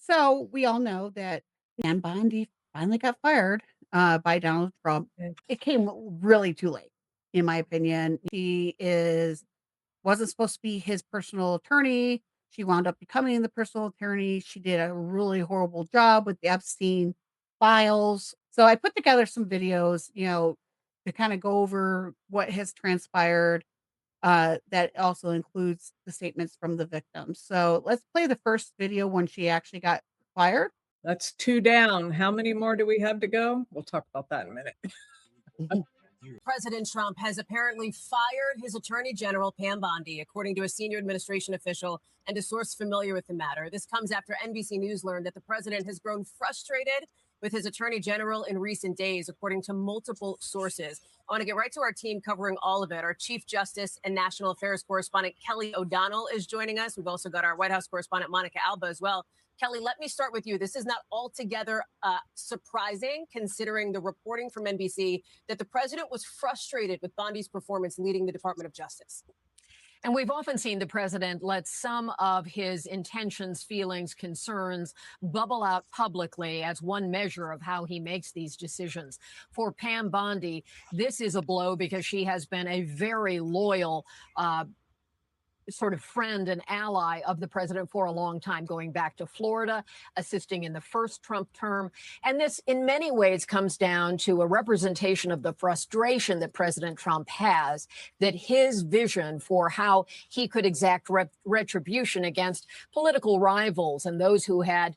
So we all know that Pam Bondi finally got fired by Donald Trump. It came really too late, in my opinion. He is wasn't supposed to be his personal attorney. She wound up becoming the personal attorney. She did a really horrible job with the Epstein files. So I put together some videos, to kind of go over what has transpired. That also includes the statements from the victims. So let's play the first video when she actually got fired. That's 2 down. How many more do we have to go? We'll talk about that in a minute. President Trump has apparently fired his Attorney General Pam Bondi, according to a senior administration official and a source familiar with the matter. This comes after NBC News learned that the president has grown frustrated with his Attorney General in recent days, according to multiple sources. I want to get right to our team covering all of it. Our Chief Justice and National Affairs correspondent Kelly O'Donnell is joining us. We've also got our White House correspondent Monica Alba as well. Kelly, let me start with you. This is not altogether surprising, considering the reporting from NBC that the president was frustrated with Bondi's performance leading the Department of Justice. And we've often seen the president let some of his intentions, feelings, concerns bubble out publicly as one measure of how he makes these decisions. For Pam Bondi, this is a blow because she has been a very loyal sort of friend and ally of the president for a long time, going back to Florida, assisting in the first Trump term. And this, in many ways, comes down to a representation of the frustration that President Trump has, that his vision for how he could exact retribution against political rivals and those who had,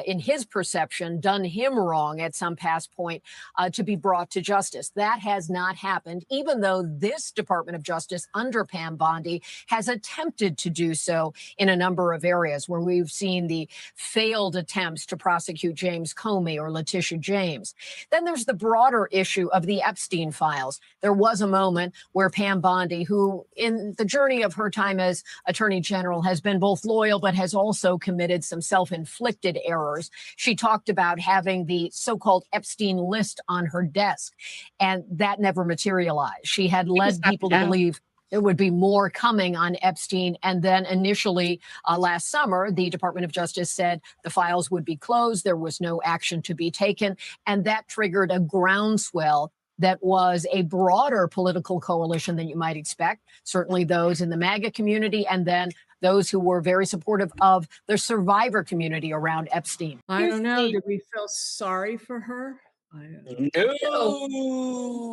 in his perception, done him wrong at some past point, to be brought to justice. That has not happened, even though this Department of Justice under Pam Bondi has attempted to do so in a number of areas where we've seen the failed attempts to prosecute James Comey or Letitia James. Then there's the broader issue of the Epstein files. There was a moment where Pam Bondi, who in the journey of her time as Attorney General has been both loyal but has also committed some self-inflicted errors. She talked about having the so-called Epstein list on her desk, and that never materialized. She had led people to believe there would be more coming on Epstein. And then initially last summer, the Department of Justice said the files would be closed. There was no action to be taken. And that triggered a groundswell that was a broader political coalition than you might expect. Certainly those in the MAGA community, and then those who were very supportive of the survivor community around Epstein. I don't know. Did we feel sorry for her? No.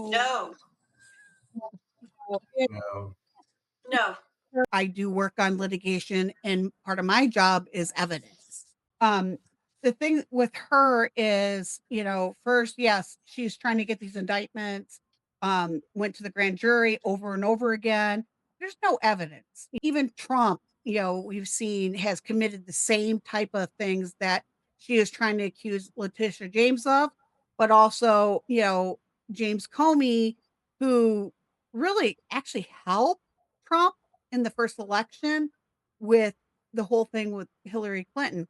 No. No. I do work on litigation, and part of my job is evidence. The thing with her is, first, yes, she's trying to get these indictments, went to the grand jury over and over again. There's no evidence. Even Trump, we've seen has committed the same type of things that she is trying to accuse Letitia James of, but also, James Comey, who really actually helped Trump in the first election with the whole thing with Hillary Clinton.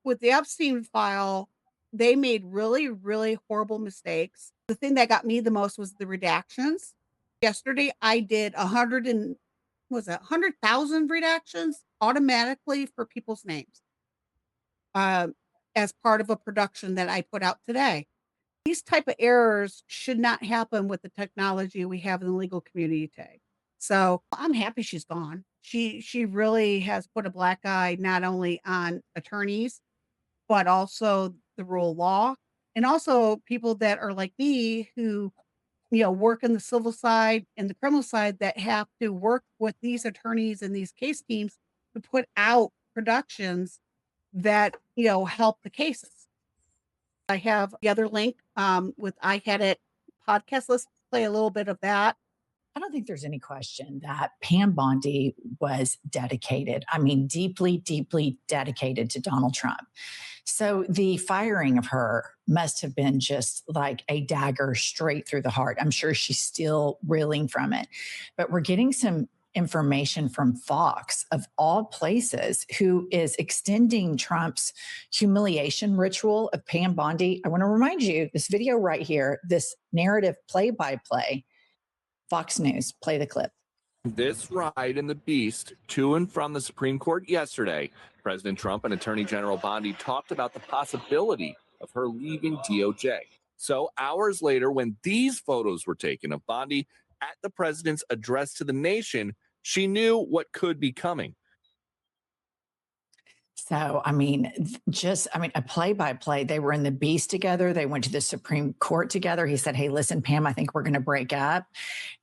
With the Epstein file, they made really, really horrible mistakes. The thing that got me the most was the redactions. Yesterday, I did 100,000 redactions automatically for people's names as part of a production that I put out today. These type of errors should not happen with the technology we have in the legal community today. So I'm happy she's gone. She really has put a black eye not only on attorneys, but also the rule of law, and also people that are like me who, work in the civil side and the criminal side that have to work with these attorneys and these case teams to put out productions that, help the cases. I have the other link with I Had It podcast. Let's play a little bit of that. I don't think there's any question that Pam Bondi was dedicated. I mean, deeply, deeply dedicated to Donald Trump. So the firing of her must have been just like a dagger straight through the heart. I'm sure she's still reeling from it. But we're getting some information from Fox, of all places, who is extending Trump's humiliation ritual of Pam Bondi. I want to remind you, this video right here, this narrative play-by-play, Fox News, play the clip. This ride in the beast to and from the Supreme Court yesterday, President Trump and Attorney General Bondi talked about the possibility of her leaving DOJ. So hours later, when these photos were taken of Bondi at the president's address to the nation, she knew what could be coming. So, I mean, a play by play. They were in the beast together. They went to the Supreme Court together. He said, "Hey, listen, Pam, I think we're going to break up."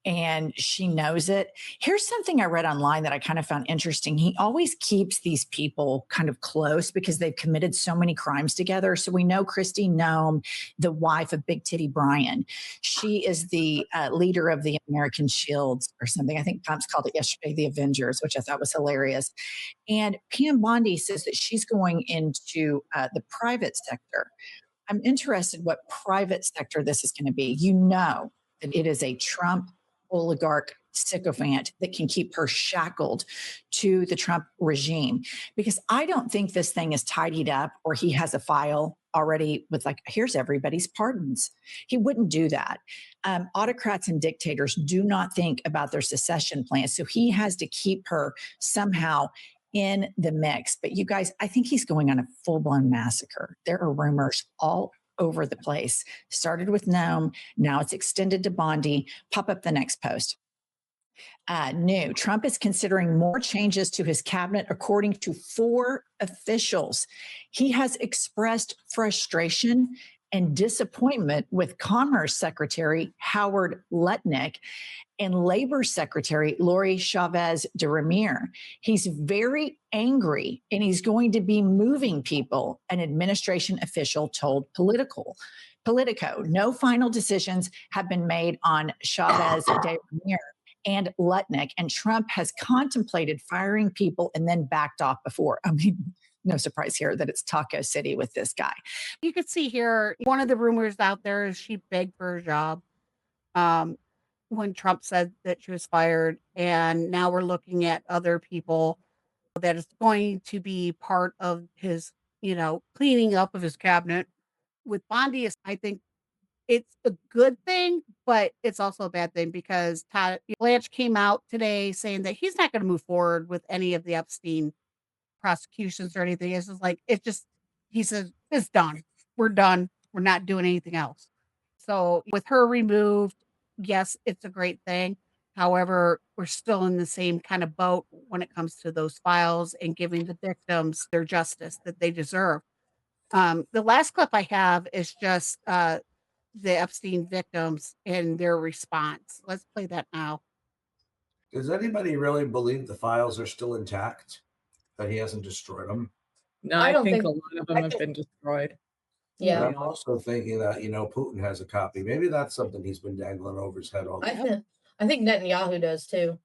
And she knows it. Here's something I read online that I kind of found interesting. He always keeps these people kind of close because they've committed so many crimes together. So we know Christy Nome, the wife of Big Titty Brian. She is the leader of the American Shields or something. I think Tom's called it yesterday, the Avengers, which I thought was hilarious. And Pam Bondi says that she's going into the private sector. I'm interested what private sector this is going to be. You know that it is a Trump oligarch sycophant that can keep her shackled to the Trump regime, because I don't think this thing is tidied up or he has a file already with like, here's everybody's pardons. He wouldn't do that. Autocrats and dictators do not think about their secession plans. So he has to keep her somehow in the mix. But you guys, I think he's going on a full-blown massacre. There are rumors all over the place. Started with Nome, now it's extended to Bondi. Pop up the next post. New, Trump is considering more changes to his cabinet, according to 4 officials. He has expressed frustration and disappointment with Commerce Secretary Howard Lutnick and Labor Secretary Lori Chavez de Ramir. He's very angry and he's going to be moving people, an administration official told Politico. No final decisions have been made on Chavez de Ramir and Lutnick, and Trump has contemplated firing people and then backed off before. I mean, no surprise here that it's Taco City with this guy. You could see here, one of the rumors out there is she begged for a job when Trump said that she was fired. And now we're looking at other people that is going to be part of his, cleaning up of his cabinet. With Bondi, I think it's a good thing, but it's also a bad thing because Todd Blanche came out today saying that he's not going to move forward with any of the Epstein prosecutions or anything. It's just like, he says, it's done. We're done. We're not doing anything else. So with her removed, yes, it's a great thing. However, we're still in the same kind of boat when it comes to those files and giving the victims their justice that they deserve. The last clip I have is just the Epstein victims and their response. Let's play that now. Does anybody really believe the files are still intact? That he hasn't destroyed them? No, I I don't think think- a lot of them have been destroyed. But Yeah, I'm also thinking that, Putin has a copy. Maybe that's something he's been dangling over his head all the time. I think Netanyahu does too.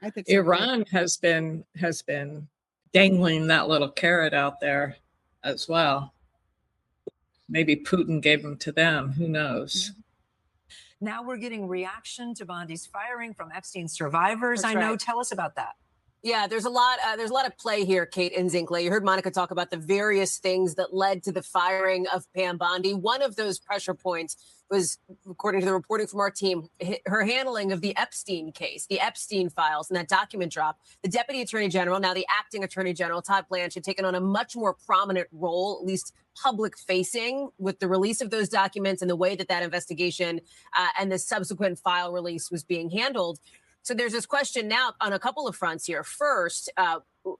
I think so too. Iran has been dangling that little carrot out there as well. Maybe Putin gave them to them. Who knows? Now we're getting reaction to Bondi's firing from Epstein survivors. That's I know. right. Tell us about that. Yeah, there's a lot of play here, Kate and Zinkley. You heard Monica talk about the various things that led to the firing of Pam Bondi. One of those pressure points was, according to the reporting from our team, her handling of the Epstein case, the Epstein files, and that document drop. The Deputy Attorney General, now the Acting Attorney General, Todd Blanche, had taken on a much more prominent role, at least public-facing, with the release of those documents and the way that investigation and the subsequent file release was being handled. So there's this question now on a couple of fronts here. First,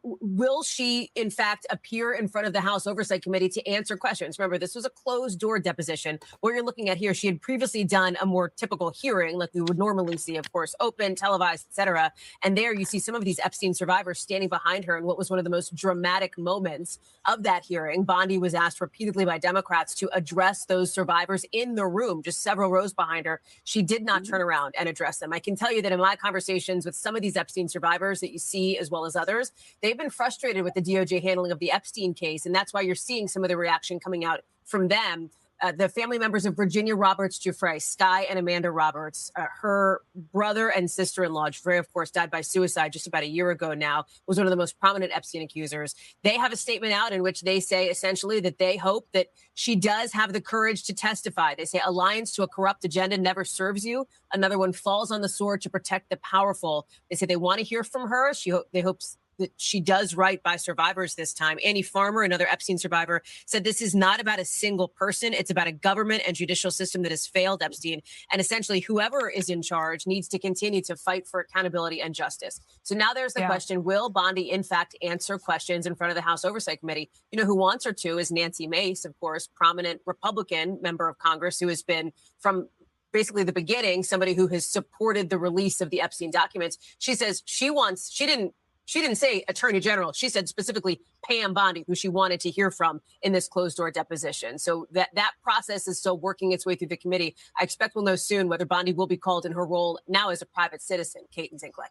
will she, in fact, appear in front of the House Oversight Committee to answer questions? Remember, this was a closed-door deposition. What you're looking at here, she had previously done a more typical hearing, like we would normally see, of course, open, televised, et cetera. And there you see some of these Epstein survivors standing behind her in what was one of the most dramatic moments of that hearing. Bondi was asked repeatedly by Democrats to address those survivors in the room, just several rows behind her. She did not turn around and address them. I can tell you that in my conversations with some of these Epstein survivors that you see, as well as others, they've been frustrated with the DOJ handling of the Epstein case, and that's why you're seeing some of the reaction coming out from them. the family members of Virginia Roberts Giuffre, Sky and Amanda Roberts, her brother and sister-in-law, Giuffre, of course, died by suicide just about a year ago now, was one of the most prominent Epstein accusers. They have a statement out in which they say essentially that they hope that she does have the courage to testify. They say alliance to a corrupt agenda never serves you. Another one falls on the sword to protect the powerful. They say they want to hear from her. They hope that she does right by survivors this time. Annie Farmer, another Epstein survivor, said this is not about a single person. It's about a government and judicial system that has failed Epstein. And essentially, whoever is in charge needs to continue to fight for accountability and justice. So now there's the question, will Bondi, in fact, answer questions in front of the House Oversight Committee? You know who wants her to is Nancy Mace, of course, prominent Republican member of Congress who has been from basically the beginning, somebody who has supported the release of the Epstein documents. She says she didn't say Attorney General. She said specifically Pam Bondi, who she wanted to hear from in this closed-door deposition. So that process is still working its way through the committee. I expect we'll know soon whether Bondi will be called in her role now as a private citizen. Kate and Zinkley.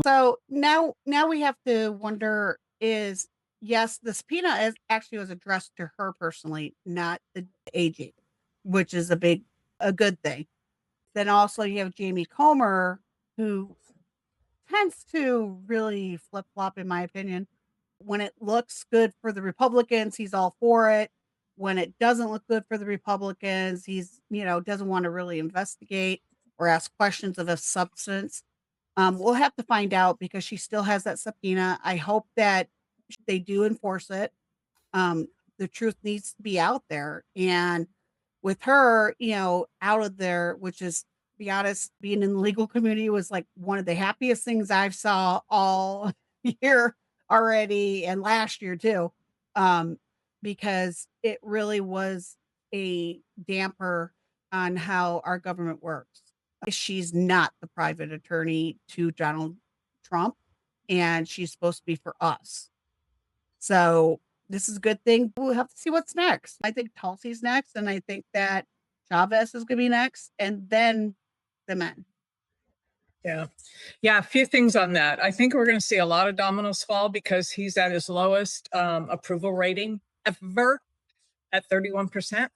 So now we have to wonder is, yes, the subpoena actually was addressed to her personally, not the AG, which is a good thing. Then also you have Jamie Comer, who tends to really flip-flop, in my opinion. When it looks good for the Republicans, he's all for it. When it doesn't look good for the Republicans, he's, doesn't want to really investigate or ask questions of a substance. We'll have to find out because she still has that subpoena. I hope that they do enforce it. The truth needs to be out there. And with her, out of there, which is, to be honest, being in the legal community was like one of the happiest things I've saw all year already and last year too. Because it really was a damper on how our government works. She's not the private attorney to Donald Trump, and she's supposed to be for us. So this is a good thing. We'll have to see what's next. I think Tulsi's next, and I think that Chavez is going to be next, and then the men. Yeah. A few things on that. I think we're going to see a lot of dominoes fall because he's at his lowest approval rating ever at 31%.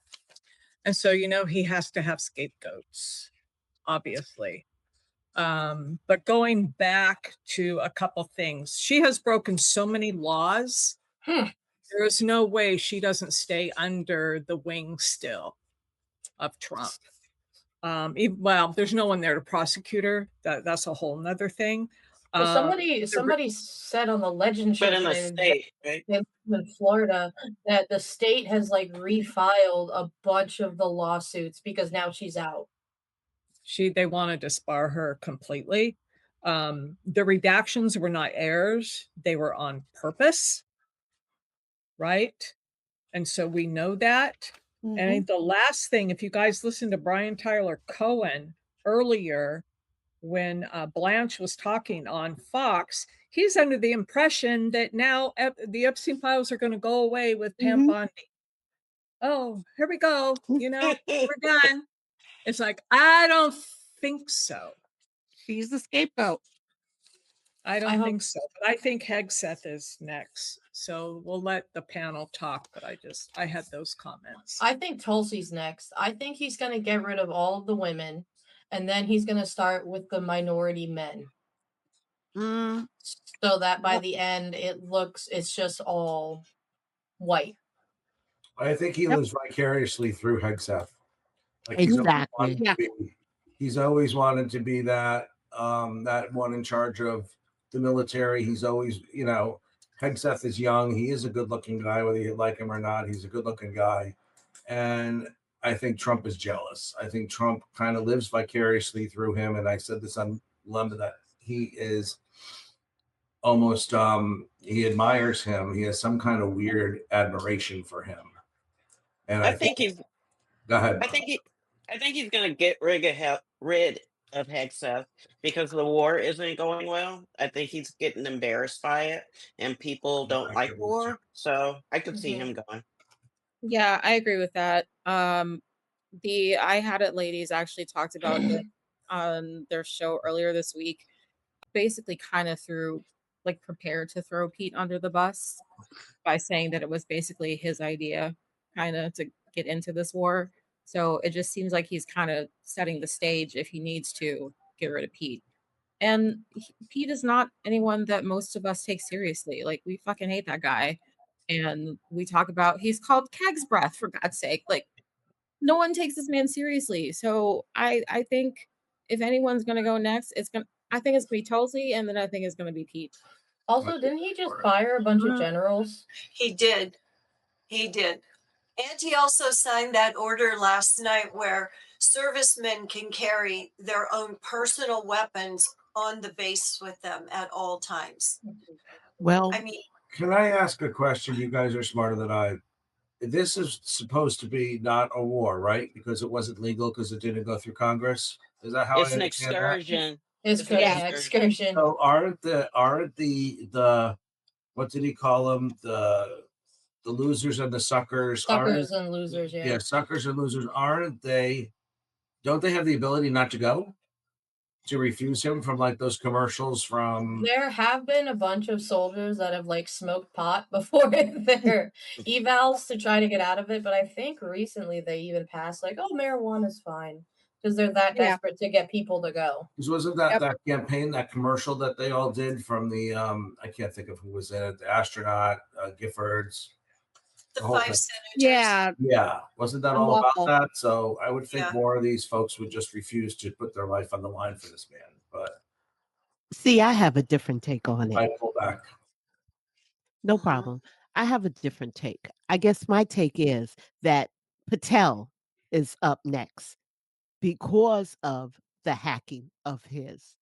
And so, he has to have scapegoats, obviously. But going back to a couple things, she has broken so many laws. There is no way she doesn't stay under the wing still of Trump. Well, there's no one there to prosecute her. That's a whole nother thing. Well, somebody said on the Legend show But in the state, right? in Florida that the state has refiled a bunch of the lawsuits because now she's out. They wanted to disbar her completely. The redactions were not errors; they were on purpose, right? And so we know that. Mm-hmm. And the last thing, if you guys listened to Brian Tyler Cohen earlier, when Blanche was talking on Fox, he's under the impression that now the Epstein files are going to go away with Pam Bondi. Oh, here we go. We're done. It's like, I don't think so. She's the scapegoat. I don't think so. But I think Hegseth is next. So we'll let the panel talk. But I had those comments. I think Tulsi's next. I think he's going to get rid of all of the women. And then he's going to start with the minority men. So that by the end, it's just all white. I think he lives vicariously through Hegseth. Exactly. He's always wanted to be that one in charge of the military. He's always, Hegseth is young. He is a good-looking guy, whether you like him or not. He's a good-looking guy. And I think Trump is jealous. I think Trump kind of lives vicariously through him. And I said this on Lumba that he is almost, he admires him. He has some kind of weird admiration for him. And I think he's, go ahead. I think he's going to get rid of Hegseth because the war isn't going well. I think he's getting embarrassed by it, and people don't like war. So I could see him going. Yeah, I agree with that. The I Had It ladies actually talked about it on their show earlier this week. Basically, kind of prepared to throw Pete under the bus by saying that it was basically his idea, kind of to get into this war. So it just seems like he's kind of setting the stage if he needs to get rid of Pete. And Pete is not anyone that most of us take seriously. Like, we fucking hate that guy. And we talk about, he's called Keg's breath, for God's sake. Like, no one takes this man seriously. So I think if anyone's gonna go next, I think it's gonna be Tulsi, and then I think it's gonna be Pete. Also, didn't he just fire a bunch of generals? He did. He did. And he also signed that order last night where servicemen can carry their own personal weapons on the base with them at all times. Well, I mean, Can I ask a question? You guys are smarter than I. This is supposed to be not a war, right? Because it wasn't legal because it didn't go through Congress. Is that how It's I an understand that? excursion. It's It's an excursion. So aren't the what did he call them? The losers and the suckers. Suckers and losers, Yeah, suckers and losers. Aren't they? Don't they have the ability not to go? To refuse him from like those commercials from There have been a bunch of soldiers that have like smoked pot before their evals to try to get out of it, but I think recently they even passed like, oh, marijuana's fine because they're that Yeah. desperate to get people to go. wasn't that campaign, that commercial that they all did from the I can't think of who was in it, the astronaut, Giffords. the whole 5 thing. senators. Yeah, wasn't that all about Unlawful. that? So I would think Yeah. more of these folks would just refuse to put their life on the line for this man. But see, I have a different take on it. I pull back. No problem. I have a different take. I guess my take is that Patel is up next because of the hacking of his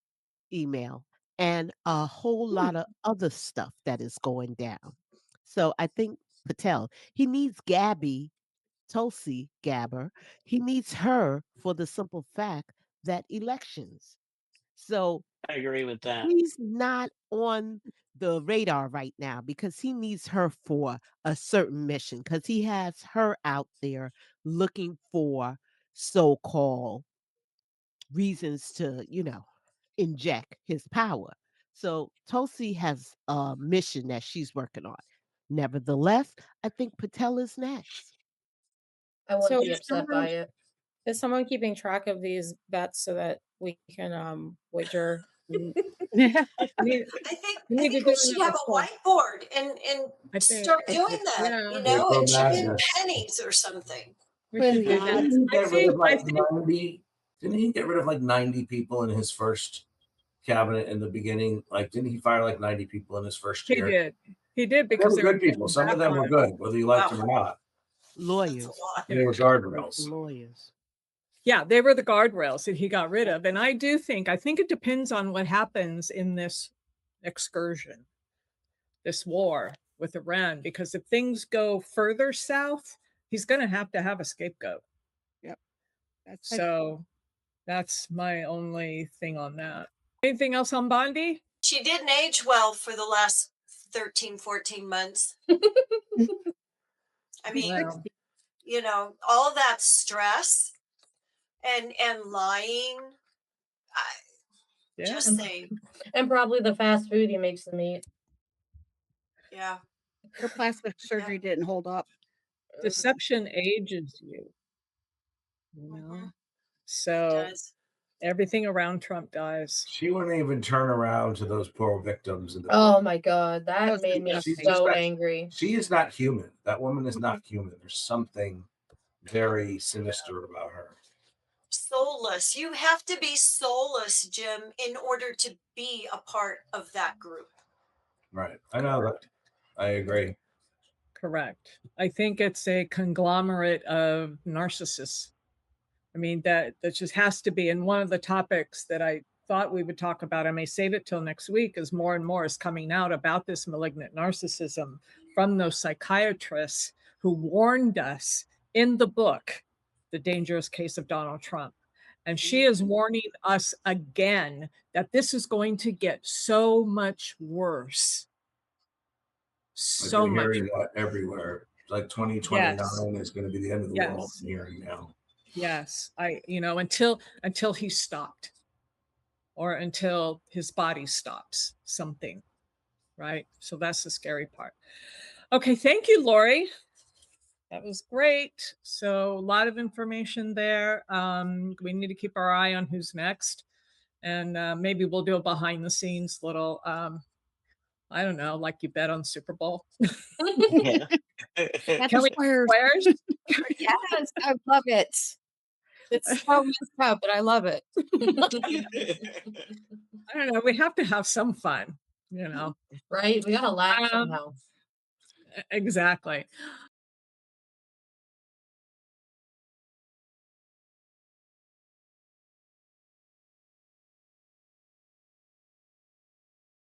email and a whole lot of other stuff that is going down. So I think Patel, he needs Gabby, Tulsi Gabber, he needs her for the simple fact that elections. So I agree with that. he's not on the radar right now because he needs her for a certain mission because he has her out there looking for so-called reasons to, inject his power. So Tulsi has a mission that she's working on. Nevertheless, I think Patel is next. I wouldn't So be upset by it. is someone keeping track of these bets so that we can wager? I think need to we do should have another a poll. whiteboard and start doing that, Yeah. you know, Go and chip in madness. pennies or something. We should do Didn't that. he get rid of I like 90? Didn't he get rid of like 90 people in his first cabinet in the beginning? Like, didn't he fire like 90 people in his first He year? did. He did They because were they were good people. pushing Some of back them on were him. good, whether you liked Wow. them or not. Lawyers. They were guardrails. Lawyers. Yeah, they were the guardrails that he got rid of. And I think it depends on what happens in this excursion, this war with Iran, because if things go further south, he's going to have a scapegoat. Yep. So that's my only thing on that. Anything else on Bondi? She didn't age well for the last 13, 14 months. I mean, Wow. you know, all that stress and lying. Yeah. Just saying. And probably the fast food he makes them eat. Yeah. Her plastic surgery didn't hold up. Deception ages you. You know? So Does. everything around Trump dies. She wouldn't even turn around to those poor victims. In the Oh my God, that was made me She's disgusting. just so not- angry. She is not human. That woman is not human. There's something very sinister about her. Soulless. You have to be soulless, Jim, in order to be a part of that group. Right. I know that. I agree. Correct. I think it's a conglomerate of narcissists. I mean, that just has to be. And one of the topics that I thought we would talk about, I may save it till next week, is more and more is coming out about this malignant narcissism from those psychiatrists who warned us in the book, The Dangerous Case of Donald Trump. And she is warning us again that this is going to get so much worse. Like So we're much. hearing that everywhere. Like 2029 Yes. is going to be the end of the Yes. world. I'm hearing now. Yes, until he's stopped, or until his body stops something, right? So that's the scary part. Okay, thank you, Lori. That was great. So a lot of information there. We need to keep our eye on who's next. And maybe we'll do a behind the scenes little, I don't know, like you bet on Super Bowl. Yeah. Can we Squares. squares? Yes, I love it. It's so messed up, but I love it. I don't know. We have to have some fun, you know. Right? We gotta laugh Um, somehow. Exactly.